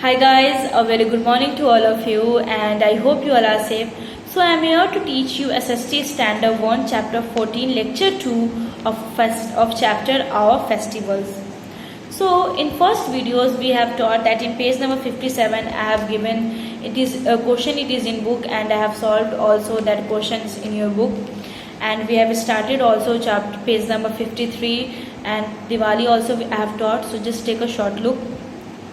Hi guys, a very good morning to all of you and I hope you all are safe. So I am here to teach you SST Standard 1 Chapter 14 Lecture 2 of Chapter Our Festivals. So in first videos we have taught that in page number 57 I have given it is a question, it is in book, and I have solved also that questions in your book. And we have started also chapter page number 53 and Diwali also I have taught, so just take a short look.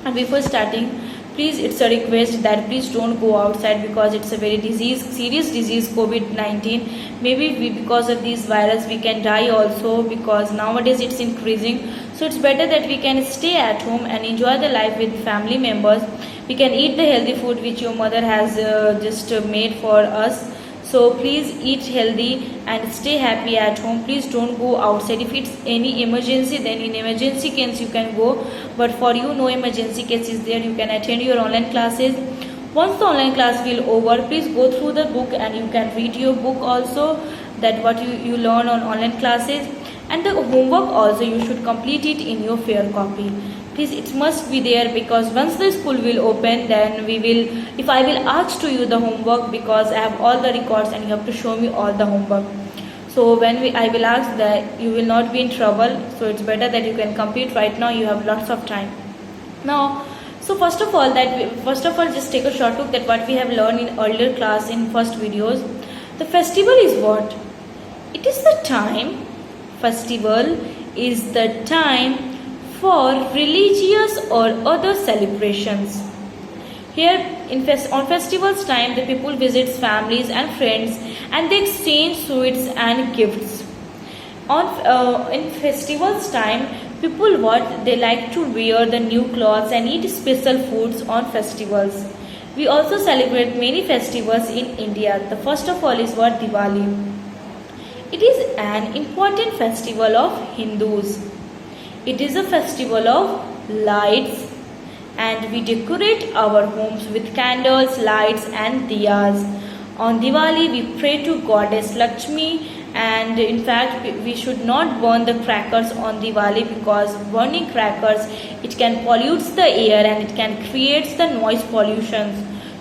And before starting, please, it's a request that please don't go outside because it's a very serious disease, COVID-19. Maybe because of this virus we can die also, because nowadays it's increasing. So it's better that we can stay at home and enjoy the life with family members. We can eat the healthy food which your mother has just made for us. So please eat healthy and stay happy at home. Please don't go outside. If it's any emergency, then in emergency case you can go. But for you, no emergency case is there. You can attend your online classes. Once the online class will over, please go through the book and you can read your book also, that what you learn on online classes. And the homework also you should complete it in your fair copy. Please, it must be there, because once the school will open, then if I will ask to you the homework, because I have all the records and you have to show me all the homework. So when I will ask, that you will not be in trouble. So it's better that you can complete right now. You have lots of time now. So first of all, just take a short look at what we have learned in earlier class in first videos. The festival is what? It is the time. Festival is the time for religious or other celebrations. Here on festivals time, the people visit families and friends and they exchange sweets and gifts. In festivals time, people they like to wear the new clothes and eat special foods on festivals. We also celebrate many festivals in India. The first of all is what? Diwali. It is an important festival of Hindus. It is a festival of lights, and we decorate our homes with candles, lights and diyas. On Diwali we pray to Goddess Lakshmi, and in fact we should not burn the crackers on Diwali, because burning crackers, it can pollute the air and it can create the noise pollution.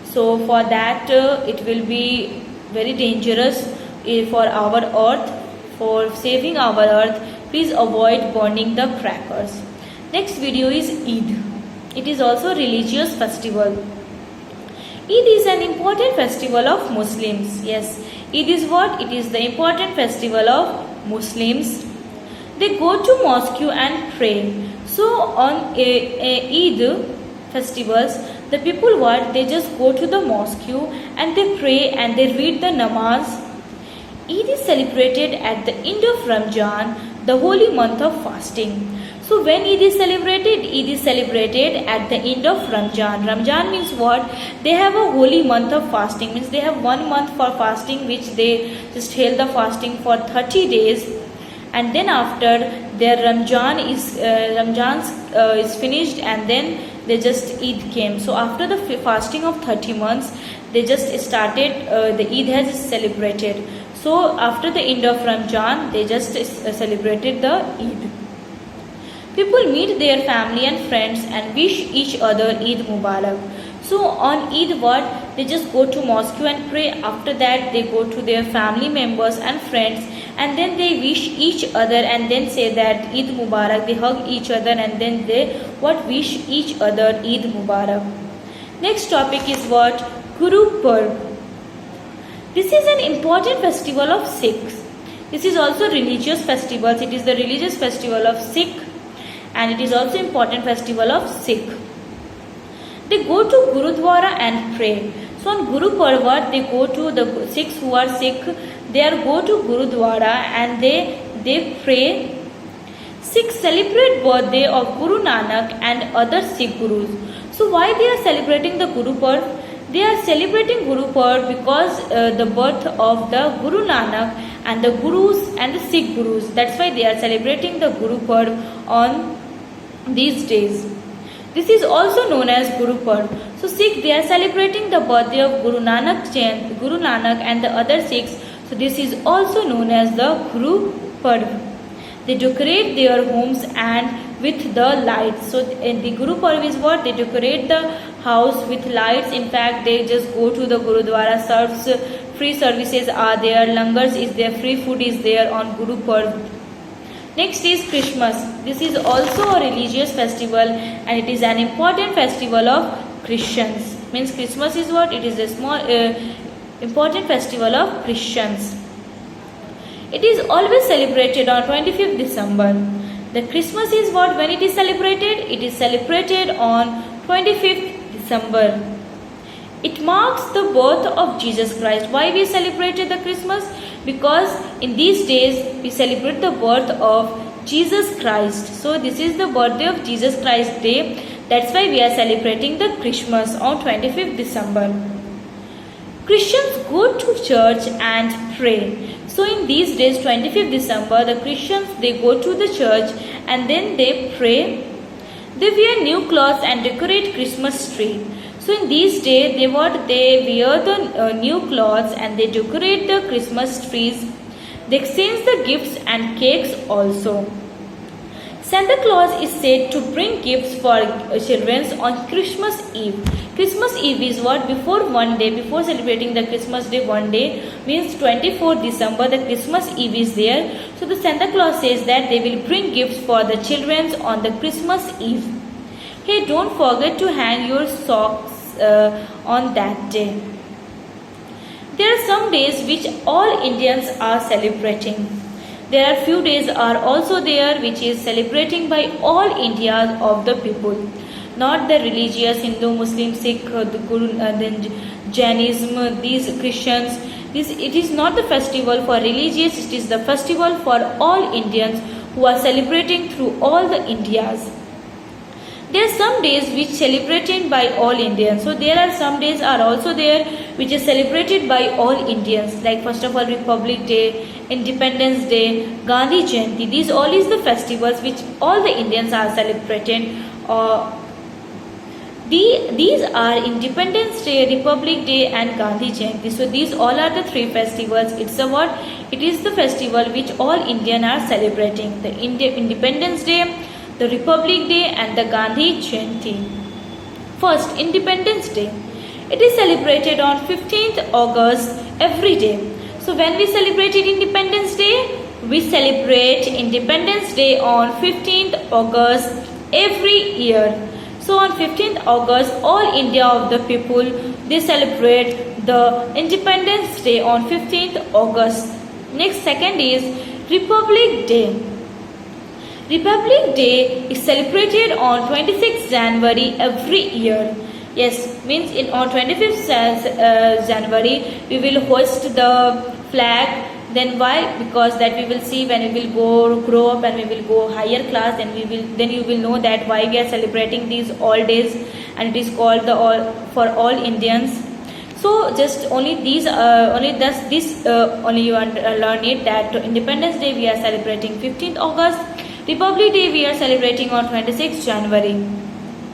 So for that it will be very dangerous for our earth. For saving our earth, please avoid burning the crackers. Next video is Eid. It is also a religious festival. Eid is an important festival of Muslims. Yes, Eid is what? It is the important festival of Muslims. They go to mosque and pray. So on Eid festivals, the people they just go to the mosque and they pray and they read the namaz. Eid is celebrated at the end of Ramjan, the holy month of fasting. So when Eid is celebrated? Eid is celebrated at the end of Ramjan. Ramjan means what? They have a holy month of fasting. Means they have 1 month for fasting, which they just held the fasting for 30 days. And then after their Ramjan is finished, and then they just Eid came. So after the fasting of 30 months, they just started, the Eid has celebrated. So after the end of Ramjan, they just celebrated the Eid. People meet their family and friends and wish each other Eid Mubarak. So on Eid what? They just go to mosque and pray. After that they go to their family members and friends, and then they wish each other and then say that Eid Mubarak. They hug each other and then they wish each other Eid Mubarak. Next topic is what? Guru Parv. This is an important festival of Sikhs. This is also religious festivals. It is the religious festival of Sikh, and it is also important festival of Sikh. They go to Gurudwara and pray. So on Guru Parvat, they go to the Sikhs who are Sikh. They go to Gurudwara and they pray. Sikhs celebrate birthday of Guru Nanak and other Sikh Gurus. So why they are celebrating the Guru Parv? They are celebrating Guru Parv because the birth of the Guru Nanak and the Gurus and the Sikh Gurus. That's why they are celebrating the Guru Parv on these days. This is also known as Guru Parv. So Sikh, they are celebrating the birthday of Guru Nanak and the other Sikhs. So this is also known as the Guru Parv. They decorate their homes and with the lights. So the Guru Parv is what? They decorate the house with lights. In fact, they just go to the Gurudwara, serves, free services are there, langars is there, free food is there on Guru Parv. Next is Christmas. This is also a religious festival and it is an important festival of Christians. Means Christmas is what? It is a small important festival of Christians. It is always celebrated on 25th December. The Christmas is what? When it is celebrated? It is celebrated on 25th December. It marks the birth of Jesus Christ. Why we celebrated the Christmas? Because in these days we celebrate the birth of Jesus Christ. So this is the birthday of Jesus Christ day. That's why we are celebrating the Christmas on 25th December. Christians go to church and pray. So in these days, 25th December, the Christians, they go to the church and then they pray. They wear new clothes and decorate Christmas tree. So in these days, they wear the new clothes and they decorate the Christmas trees. They exchange the gifts and cakes also. Santa Claus is said to bring gifts for children on Christmas Eve. Christmas Eve is what? Before one day, before celebrating the Christmas day, one day means 24th December, the Christmas Eve is there. So the Santa Claus says that they will bring gifts for the children on the Christmas Eve. Hey, don't forget to hang your socks on that day. There are some days which all Indians are celebrating. There are few days are also there which is celebrating by all India of the people. Not the religious Hindu, Muslim, Sikh, then Jainism, these Christians. It is not the festival for religious, it is the festival for all Indians who are celebrating through all the Indias. There are some days which celebrated by all Indians. So there are some days are also there which is celebrated by all Indians. Like first of all Republic Day, Independence Day, Gandhi Jayanti. These all is the festivals which all the Indians are celebrating. These are Independence Day, Republic Day and Gandhi Jayanti. So these all are the three festivals. It is the festival which all Indians are celebrating. The Independence Day, the Republic Day and the Gandhi Jayanti. First, Independence Day. It is celebrated on 15th August every day. So when we celebrated Independence Day, we celebrate Independence Day on 15th August every year. So on 15th August, all India of the people, they celebrate the Independence Day on 15th August. Next, second is Republic Day. Republic Day is celebrated on 26th January every year. Yes, means on 25th January we will hoist the flag. Then why? Because that we will see when we will grow up and we will go higher class. Then you will know that why we are celebrating these all days, and it is called the all for all Indians. So just only these only you learn it that Independence Day we are celebrating 15th August. Republic Day we are celebrating on 26th January.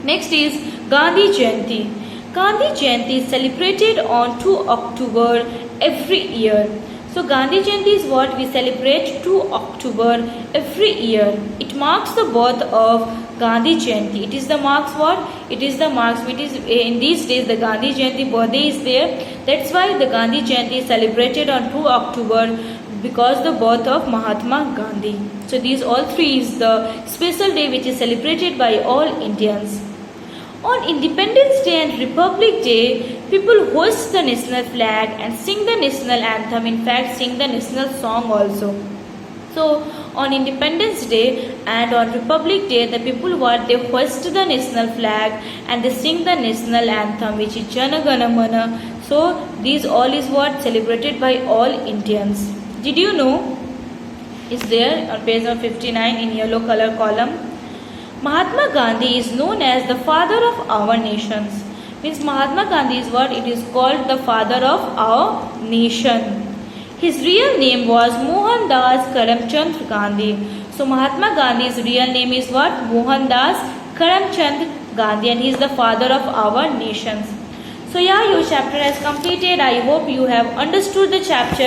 Next is Gandhi Jayanti. Gandhi Jayanti is celebrated on 2 October every year. So Gandhi Jayanti is what we celebrate 2 October every year. It marks the birth of Gandhi Jayanti. It is the marks what? It is the marks which is in these days the Gandhi Jayanti birthday is there. That's why the Gandhi Jayanti is celebrated on 2 October because the birth of Mahatma Gandhi. So these all three is the special day which is celebrated by all Indians. On Independence Day and Republic Day, people hoist the national flag and sing the national anthem. In fact, sing the national song also. So on Independence Day and on Republic Day, the people they hoist the national flag and they sing the national anthem, which is Jana Gana Mana. So these all is what celebrated by all Indians. Did you know? Is there on page 59 in yellow color column. Mahatma Gandhi is known as the father of our nations. Means Mahatma Gandhi is what? It is called the father of our nation. His real name was Mohandas Karamchand Gandhi. So Mahatma Gandhi's real name is what? Mohandas Karamchand Gandhi, and he is the father of our nations. So yeah, your chapter has completed. I hope you have understood the chapter,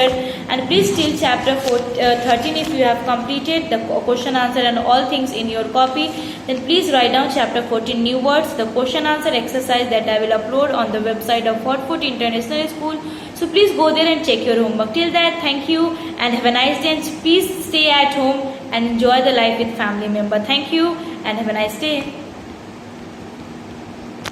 and please till chapter 13 if you have completed the question answer and all things in your copy, then please write down chapter 14 new words, the question answer exercise that I will upload on the website of Fort Foot International School. So please go there and check your homework. Till that, thank you and have a nice day, and please stay at home and enjoy the life with family member. Thank you and have a nice day.